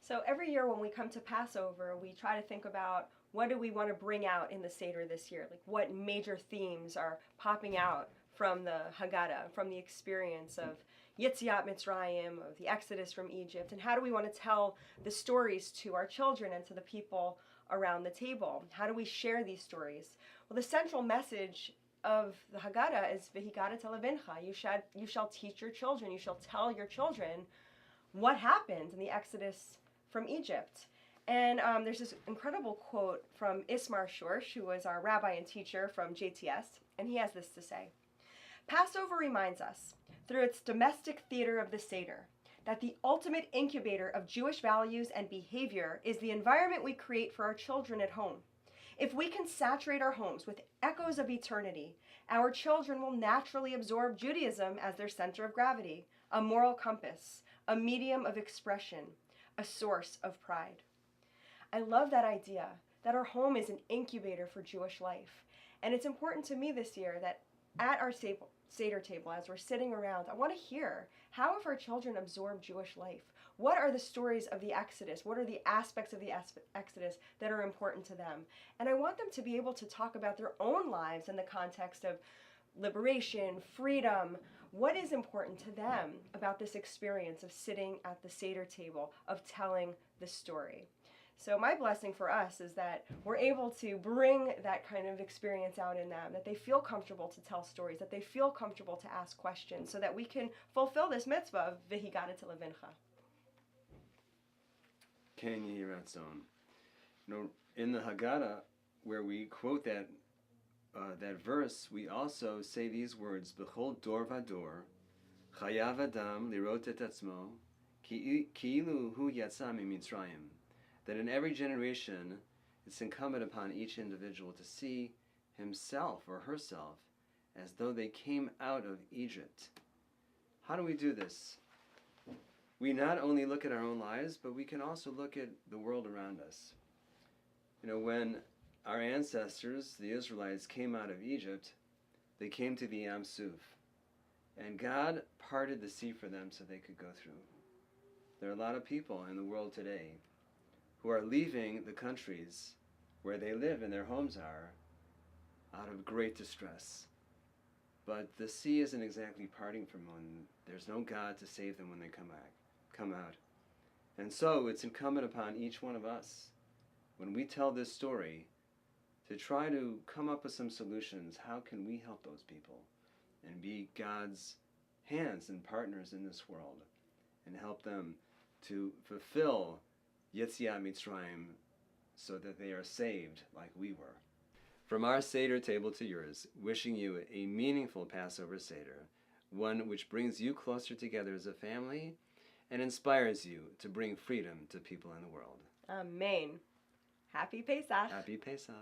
So every year when we come to Passover, we try to think about what do we want to bring out in the Seder this year? Like what major themes are popping out from the Haggadah, from the experience of Yetziat Mitzrayim, of the Exodus from Egypt, and how do we want to tell the stories to our children and to the people around the table? How do we share these stories? Well, the central message of the Haggadah is V'higada televincha. You shall teach your children, you shall tell your children what happened in the Exodus from Egypt. And there's this incredible quote from Ismar Shorsh, who was our rabbi and teacher from JTS, and he has this to say: Passover reminds us, through its domestic theater of the Seder, that the ultimate incubator of Jewish values and behavior is the environment we create for our children at home. If we can saturate our homes with echoes of eternity, our children will naturally absorb Judaism as their center of gravity, a moral compass, a medium of expression, a source of pride. I love that idea, that our home is an incubator for Jewish life. And it's important to me this year that at our Seder table, as we're sitting around, I want to hear, how have our children absorbed Jewish life? What are the stories of the Exodus? What are the aspects of the Exodus that are important to them? And I want them to be able to talk about their own lives in the context of liberation, freedom. What is important to them about this experience of sitting at the Seder table, of telling the story? So my blessing for us is that we're able to bring that kind of experience out in them, that they feel comfortable to tell stories, that they feel comfortable to ask questions, so that we can fulfill this mitzvah of V'higada televincha. Ken Yehi Ratzon. In the Haggadah, where we quote that verse, we also say these words: B'chol dor vador, chayav adam lirot et atzmo, ki'ilu hu yatsa mitzrayim. That in every generation, it's incumbent upon each individual to see himself or herself as though they came out of Egypt. How do we do this? We not only look at our own lives, but we can also look at the world around us. When our ancestors, the Israelites, came out of Egypt, they came to the Yam Suf, and God parted the sea for them so they could go through. There are a lot of people in the world today who are leaving the countries where they live and their homes are out of great distress. But the sea isn't exactly parting from them. There's no God to save them when they come out. And so it's incumbent upon each one of us, when we tell this story, to try to come up with some solutions. How can we help those people and be God's hands and partners in this world and help them to fulfill Yetziat Mitzrayim so that they are saved like we were. From our Seder table to yours, wishing you a meaningful Passover Seder, one which brings you closer together as a family and inspires you to bring freedom to people in the world. Amen. Happy Pesach. Happy Pesach.